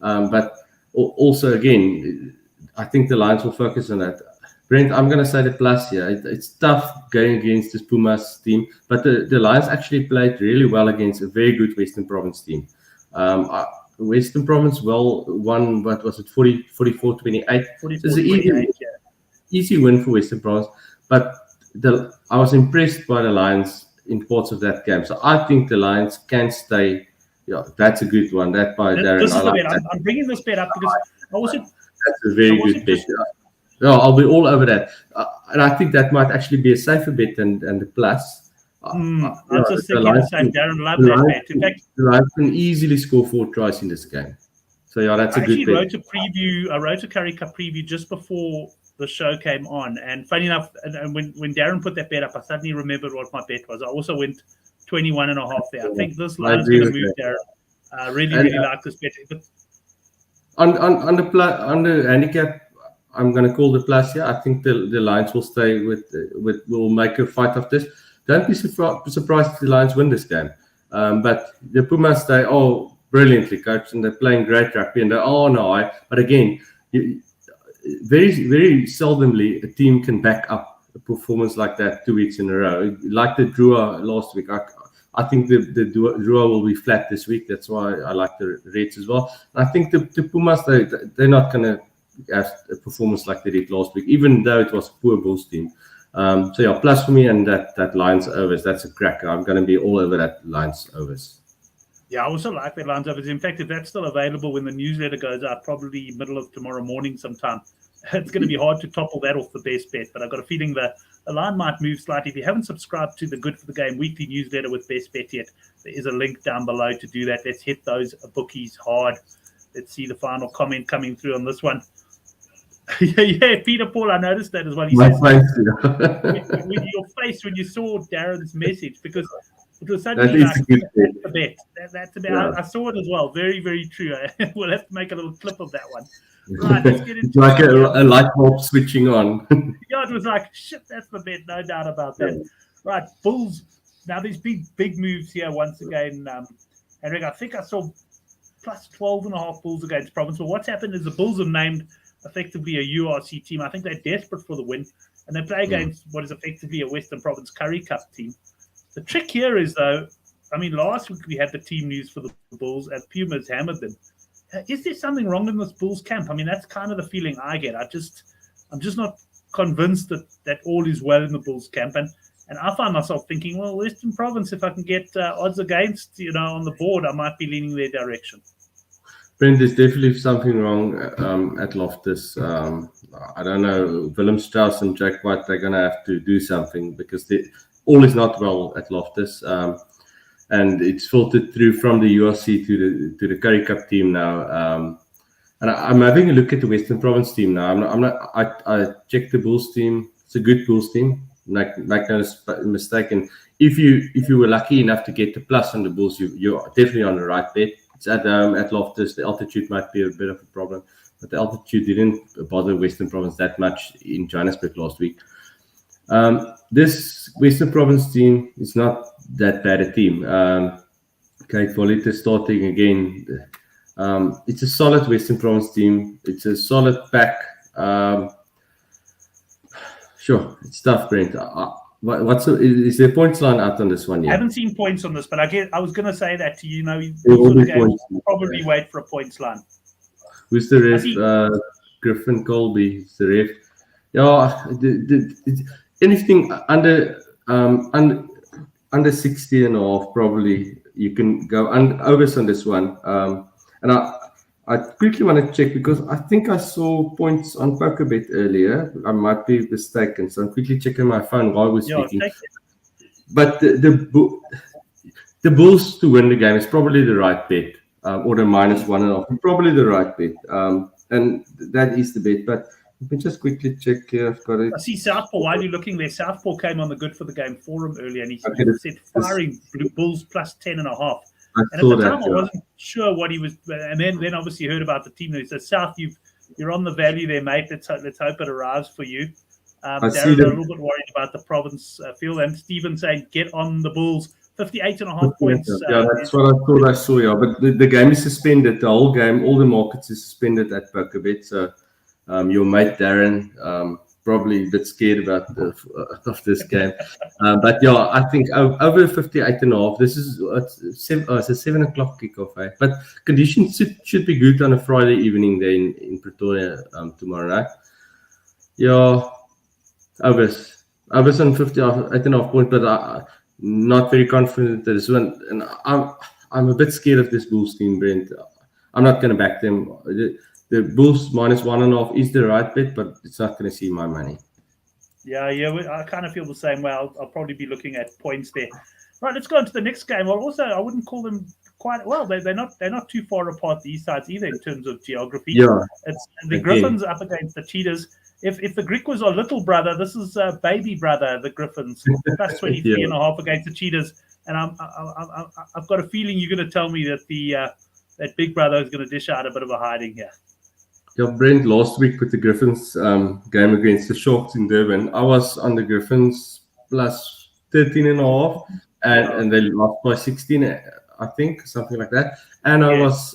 But also, again, I think the Lions will focus on that. Brent, I'm going to say the plus here. It's tough going against this Pumas team, but the Lions actually played really well against a very good Western Province team. Western Province won, what was it, 44-28? It's an easy win for Western Province, but I was impressed by the Lions in parts of that game. So I think the Lions can stay. Yeah, that's a good one. That by Darren. This is the bet. I'm bringing this bet up because that's a very good bet. Yeah, I'll be all over that. And I think that might actually be a safer bet than the plus. I'm just thinking the same. Darren loved that bet. In fact, the Lions can easily score 4 tries in this game. So yeah, that's a good bet. I wrote a Currie Cup preview just before the show came on. And funny enough, and when Darren put that bet up, I suddenly remembered what my bet was. I also went 21.5 there. I think this line is going to move, Darren. I really like this bet. But on the handicap, I'm going to call the plus here. I think the Lions will stay will make a fight of this. Don't be surprised if the Lions win this game. But the Pumas, they are brilliantly coached and they're playing great rugby. And but again, very, very seldomly a team can back up a performance like that 2 weeks in a row. Like the Drua last week. I think the Drua will be flat this week. That's why I like the Reds as well. And I think the Pumas, they're not going to have a performance like they did last week, even though it was a poor Bulls team. So yeah, plus for me, and that Lions overs, that's a cracker. I'm going to be all over that Lions overs. Yeah, I also like that Lions overs. In fact, if that's still available when the newsletter goes out, probably middle of tomorrow morning sometime, it's going to be hard to topple that off the best bet. But I've got a feeling that the line might move slightly. If you haven't subscribed to the Good for the Game weekly newsletter with best bet yet, there is a link down below to do that. Let's hit those bookies hard. Let's see the final comment coming through on this one. Yeah, Peter Paul, I noticed that as well. He says, with your face when you saw Darren's message, because It was suddenly That is like, a good bet. that's the bet. That's the bet. Yeah. I saw it as well. Very, very true. We'll have to make a little clip of that one. Right, let's get into It's like a light bulb switching on. Yeah, it was like, shit, that's the bet. No doubt about that. Yeah. Right, Bulls. Now, these big moves here once again. Henrik, I think I saw plus 12.5 Bulls against Province. But what's happened is the Bulls have named effectively a URC team. I think they're desperate for the win. And they play against what is effectively a Western Province Currie Cup team. The trick here is, though, I mean, last week we had the team news for the Bulls and Pumas hammered them. Is there something wrong in this Bulls camp? I mean, that's kind of the feeling I get. I'm just not convinced that all is well in the Bulls camp. And I find myself thinking, well, Western Province, if I can get odds against, on the board, I might be leaning their direction. Brent, there's definitely something wrong at Loftus. I don't know. Willem Strauss and Jack White, they're going to have to do something because all is not well at Loftus. And it's filtered through from the URC to the Currie Cup team now. And I'm having a look at the Western Province team now. I checked the Bulls team. It's a good Bulls team. Make no mistake. And if you were lucky enough to get the plus on the Bulls, you're definitely on the right bet. It's at Loftus. The altitude might be a bit of a problem, but the altitude didn't bother Western Province that much in Johannesburg last week. This Western Province team is not that bad a team. Kate Volita starting again. It's a solid Western Province team. It's a solid pack. Sure, it's tough, Brent. Is there points line out on this one yet? I haven't seen points on this, but I was going to say that to you. We'll probably wait for a points line. Who's the ref? Griffon Colby is the ref. Yeah, anything under 60 and a half, probably you can go overs on this one. And I quickly want to check because I think I saw points on POKERBET earlier. I might be mistaken, so I'm quickly checking my phone while we're speaking. But the Bulls to win the game is probably the right bet, or the -1.5, probably the right bet, and that is the bet. But let me just quickly check here. I've got it. I see Southpaw. While you're looking there, Southpaw came on the Good for the Game forum earlier, and he said firing Bulls plus 10.5. And at the time, I wasn't sure what he was. And then obviously heard about the team. He said, South, you're on the value there, mate. Let's hope it arrives for you. Darren, a little bit worried about the province field. And Stephen saying, get on the Bulls. 58.5 points. Yeah, that's what I thought I saw. Yeah, but the game is suspended. The whole game, all the markets is suspended at POKERBET. So your mate Darren probably a bit scared about of this game. But yeah, I think over 58.5. This is it's a 7 o'clock kickoff. Eh? But conditions should be good on a Friday evening there in Pretoria tomorrow night. Yeah, overs on 58.5 points, but I'm not very confident that this one. And I'm a bit scared of this Bulls team, Brent. I'm not going to back them. The Bulls -1.5 is the right bet, but it's not going to see my money. Yeah, I kind of feel the same way. I'll probably be looking at points there. Right, let's go into the next game. Well, also, I wouldn't call them quite well. They're not too far apart, these sides either in terms of geography. Yeah, it's the Griffons up against the Cheetahs. If the Griquas are little brother, this is baby brother. The Griffons plus 23.5 against the Cheetahs, and I've got a feeling you're going to tell me that that big brother is going to dish out a bit of a hiding here. Yeah, Brent, last week with the Griffons game against the Sharks in Durban, I was on the Griffons plus 13.5, and they lost by 16, I think, something like that. And I was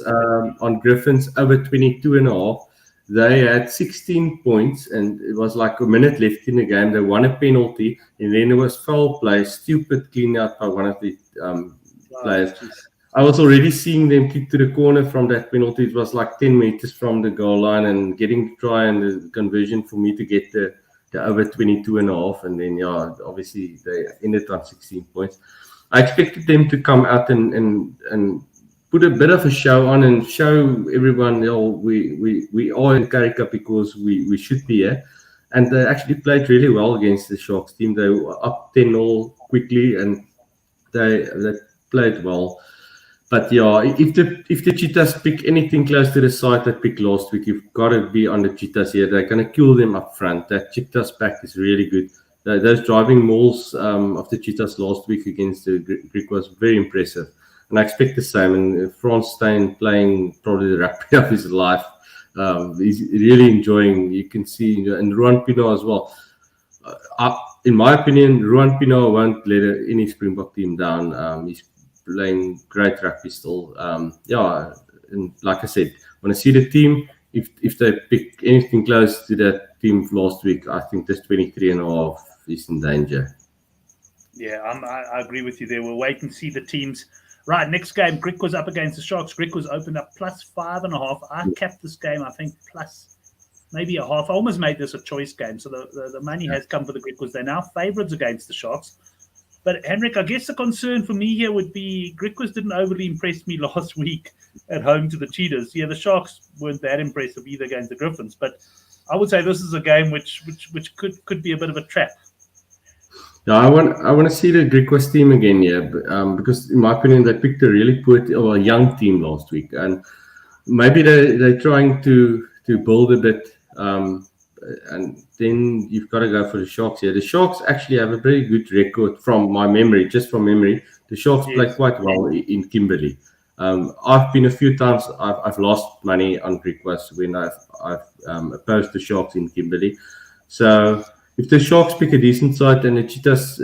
on Griffons over 22.5. They had 16 points, and it was like a minute left in the game. They won a penalty, and then there was foul play, stupid clean out by one of the players. I was already seeing them kick to the corner from that penalty. It was like 10 meters from the goal line, and getting the try and the conversion for me to get the over 22.5. And then, obviously they ended on 16 points. I expected them to come out and put a bit of a show on and show everyone, we are in Currie Cup because we should be here. And they actually played really well against the Sharks team. They were up 10-0 quickly, and they played well. But yeah, if the Cheetahs pick anything close to the side that picked last week, you've got to be on the Cheetahs here. They're going to kill them up front. That Cheetahs pack is really good. those driving mauls of the Cheetahs last week against the Greek was very impressive. And I expect the same. And Frans Steyn playing probably the rugby of his life. He's really enjoying. You can see, and Ruan Pienaar as well. In my opinion, Ruan Pienaar won't let any Springbok team down. He's playing great rugby still. And like I said, when I see the team, if they pick anything close to that team last week, I think this 23.5 is in danger. Yeah, I agree with you there. We'll wait and see the teams. Right, next game, Grick was up against the Sharks. Grick was opened up plus 5.5. I capped this game, I think, plus maybe a half. I almost made this a choice game. So the money has come for the Grick because they're now favourites against the Sharks. But, Henrik, I guess the concern for me here would be Griquas didn't overly impress me last week at home to the Cheetahs. Yeah, the Sharks weren't that impressive either against the Griffons. But I would say this is a game which could be a bit of a trap. Yeah, I want to see the Griquas team again here, because in my opinion they picked a really a young team last week, and maybe they're trying to build a bit, and then you've got to go for the Sharks here. The Sharks actually have a very good record from my memory, just from memory. The Sharks play quite well in Kimberley. I've been a few times. I've lost money on Griquas when I've opposed the Sharks in Kimberley, so. If the Sharks pick a decent side and the Cheetahs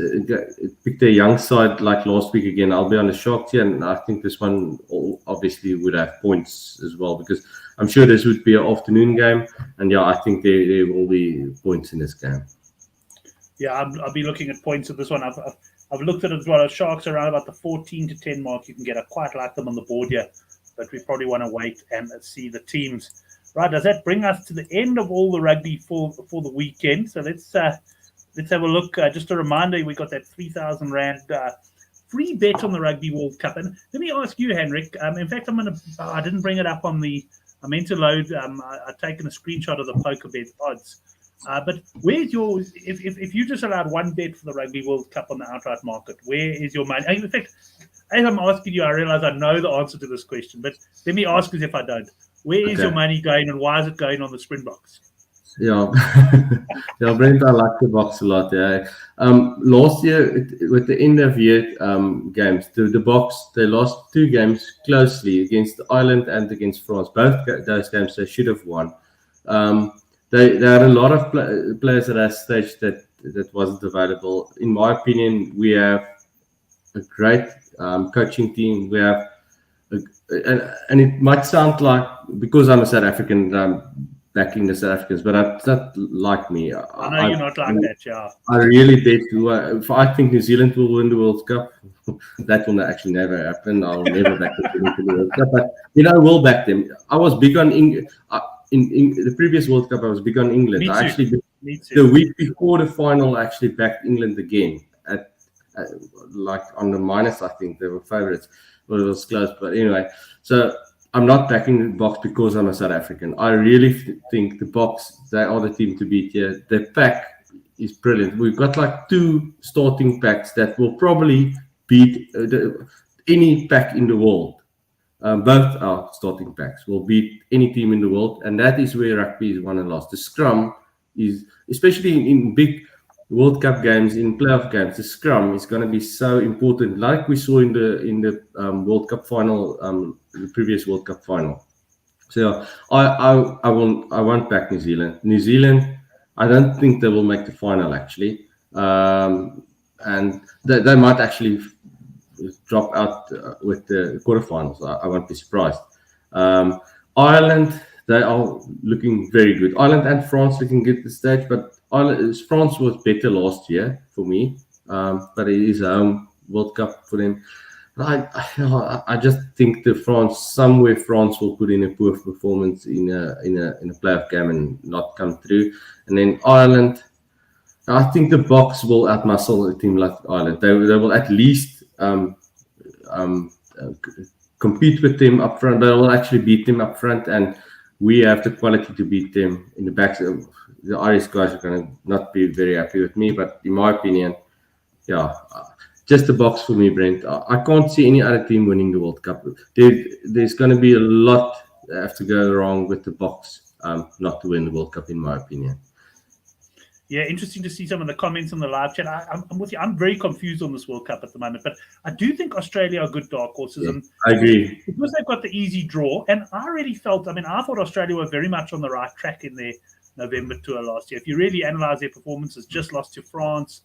pick their young side like last week again, I'll be on the Sharks here. And I think this one obviously would have points as well, because I'm sure this would be an afternoon game. And yeah, I think there will be points in this game. Yeah, I'll be looking at points of this one. I've looked at it as well. The Sharks are around about the 14-10 mark. You can get. I quite like them on the board here, but we probably want to wait and see the teams. Right, does that bring us to the end of all the rugby for the weekend? So let's have a look. Just a reminder, we got that 3,000 Rand free bet on the Rugby World Cup. And let me ask you, Henrik. In fact, I didn't bring it up on the. I meant to load. I've taken a screenshot of the POKERBET odds. But where's your? If you just allowed one bet for the Rugby World Cup on the outright market, where is your money? In fact, as I'm asking you, I realize I know the answer to this question, but let me ask as if I don't. Where is your money going, and why is it going on the Springboks? Yeah, yeah, Brent, I like the Boks a lot. Yeah, last year with the end of year games, the Boks they lost 2 games closely against Ireland and against France. Both those games they should have won. They had a lot of players at that stage that wasn't available. In my opinion, we have a great coaching team. We have. And it might sound like, because I'm a South African, backing the South Africans, but it's not like me. I know you're not like that, yeah. I really bet. If I think New Zealand will win the World Cup, that will actually never happen. I'll never back them to the World Cup. But we'll back them. I was big on in the previous World Cup. I was big on England. Me I actually Me too. the week before the final, I actually backed England again at like on the minus. I think they were favourites. Well, it was close, but anyway. So I'm not backing the Boks because I'm a South African. I really think the Boks, they are the team to beat here. The pack is brilliant. We've got like 2 starting packs that will probably beat any pack in the world. Both our starting packs will beat any team in the world, and that is where rugby is won and lost. The scrum is, especially in big World Cup games, in playoff games, the scrum is going to be so important, like we saw in the World Cup final, the previous World Cup final. So I won't back New Zealand. New Zealand, I don't think they will make the final actually, and they might actually drop out with the quarterfinals. I won't be surprised. Ireland, they are looking very good. Ireland and France looking good at the stage, but France was better last year for me, but it is a home World Cup for them. I just think somewhere France will put in a poor performance in a playoff game and not come through. And then Ireland, I think the Boks will outmuscle a team like Ireland. They will at least compete with them up front. They will actually beat them up front, and we have the quality to beat them in the back. The Irish guys are going to not be very happy with me, but in my opinion, yeah, just the Boks for me, Brent. I can't see any other team winning the World Cup. There's going to be a lot that have to go wrong with the Boks not to win the World Cup, in my opinion. Yeah, interesting to see some of the comments on the live chat. I'm with you. I'm very confused on this World Cup at the moment, but I do think Australia are good dark horses. Yeah, And I agree. because they've got the easy draw, and I really felt, I thought Australia were very much on the right track in their November tour last year. If you really analyse their performances, just lost to France,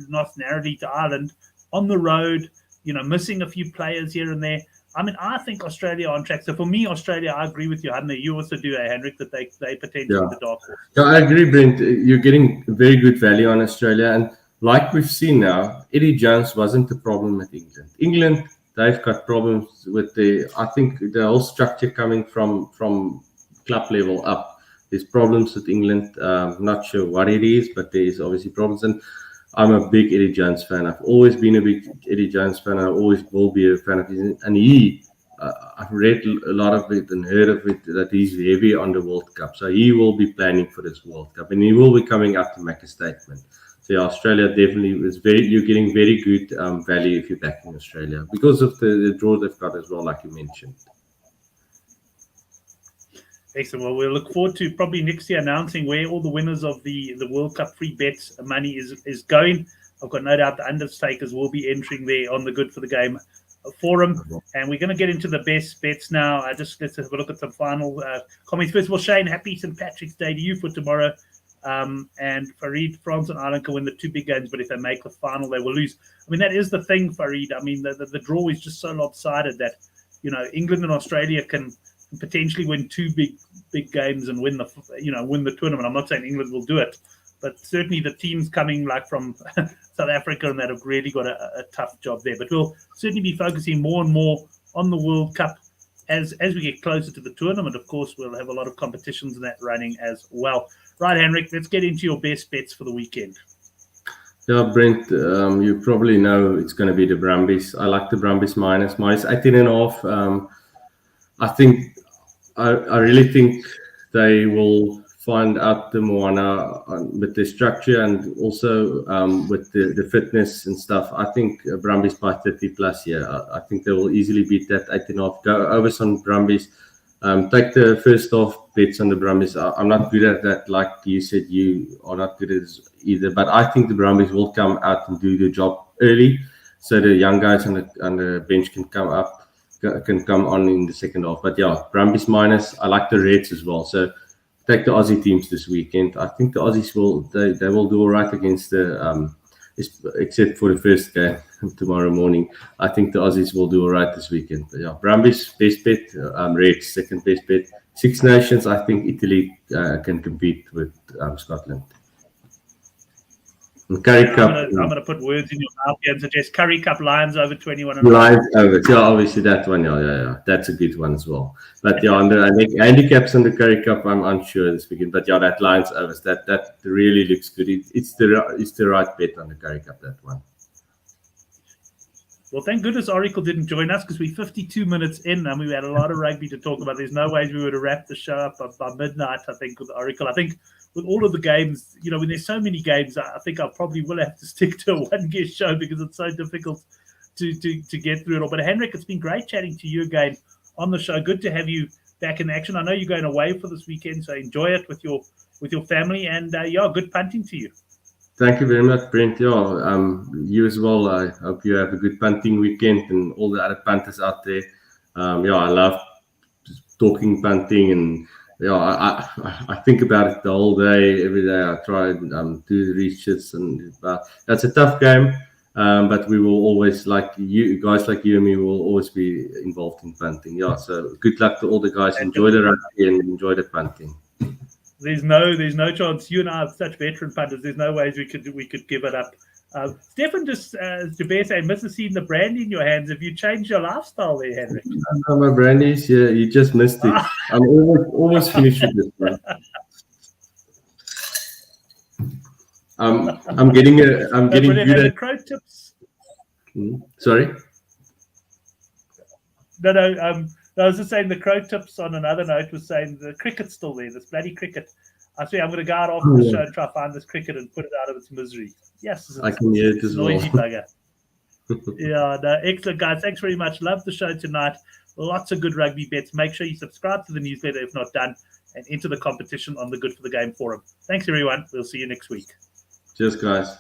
not narrowly to Ireland, on the road, missing a few players here and there. I think Australia are on track. So for me, Australia, I agree with you, Hadne. You also do, Henrik, that they potentially the dark horse. Yeah, I agree, Brent. You're getting very good value on Australia. And like we've seen now, Eddie Jones wasn't the problem at England. England, they've got problems with I think the whole structure coming from club level up. There's problems with England. Not sure what it is, but there's obviously problems. And I'm a big Eddie Jones fan. I've always been a big Eddie Jones fan. I always will be a fan of his. And I've read a lot of it and heard of it that he's heavy on the World Cup. So he will be planning for this World Cup, and he will be coming up to make a statement. So yeah, Australia definitely is you're getting very good value if you're backing Australia because of the draw they've got as well, like you mentioned. Excellent. Well, we'll look forward to probably next year announcing where all the winners of the World Cup free bets money is going. I've got no doubt the Undertakers will be entering there on the Good for the Game forum, and we're going to get into the best bets now. Let's have a look at some final comments. First of all, Shane, happy St. Patrick's Day to you for tomorrow. And Farid, France and Ireland can win the two big games, but if they make the final, they will lose. That is the thing, Farid. The draw is just so lopsided that England and Australia can potentially win two big games and win the tournament. I'm not saying England will do it, but certainly the teams coming like from South Africa and that have really got a tough job there. But we'll certainly be focusing more and more on the World Cup as we get closer to the tournament. Of course, we'll have a lot of competitions in that running as well. Right, Henrik, let's get into your best bets for the weekend. Yeah, Brent, you probably know it's going to be the Brumbies. I like the Brumbies minus 18.5. I really think they will find out the Moana with the structure and also with the fitness and stuff. I think Brumbies by 30 plus here. I think they will easily beat that 18.5. Go over some Brumbies. Take the first half bets on the Brumbies. I'm not good at that. Like you said, you are not good at it either. But I think the Brumbies will come out and do the job early, so the young guys on the bench can come on in the second half. But yeah, Brumbies minus. I like the Reds as well. So take the Aussie teams this weekend. I think the Aussies will do all right against the except for the first game tomorrow morning. I think the Aussies will do all right this weekend. But yeah, Brumbies best bet, Reds second best bet. Six Nations. I think Italy can compete with Scotland. Currie Cup. I'm going to put words in your mouth here and suggest Currie Cup Lions over 21. Lions over. Yeah, obviously that one. Yeah. That's a good one as well. But yeah, on the handicaps on the Currie Cup, I'm unsure this weekend. But yeah, that Lions over. That really looks good. It's the right bet on the Currie Cup, that one. Well, thank goodness Oracle didn't join us because we're 52 minutes in and we had a lot of rugby to talk about. There's no way we would have wrapped the show up by midnight, I think, with Oracle. I think with all of the games, when there's so many games, I think I probably will have to stick to a one-guest show because it's so difficult to get through it all. But Henrik, it's been great chatting to you again on the show. Good to have you back in action. I know you're going away for this weekend, so enjoy it with your family. And good punting to you. Thank you very much, Brent. Yeah, you as well. I hope you have a good punting weekend and all the other punters out there. I love talking punting and I think about it the whole day, every day. I try and do research and that's a tough game, but we will always, like you guys, like you and me, will always be involved in punting. Yeah, so good luck to all the guys. Enjoy the rugby and enjoy the punting. There's no chance. You and I are such veteran punters. There's no ways we could give it up. Stefan just Jabir saying, "Must have seen the brandy in your hands. Have you changed your lifestyle there, Henrik?" No, my brandy's here. You just missed it. I'm almost finished with this one. I'm getting good at crow tips. Sorry. No. I was just saying the crow tips on another note was saying the cricket's still there, this bloody cricket. I swear I'm going to go out after the show and try to find this cricket and put it out of its misery. Yes, I can hear it as well. Noisy bugger. Excellent, guys. Thanks very much. Love the show tonight. Lots of good rugby bets. Make sure you subscribe to the newsletter if not done, and enter the competition on the Good for the Game forum. Thanks, everyone. We'll see you next week. Cheers, guys.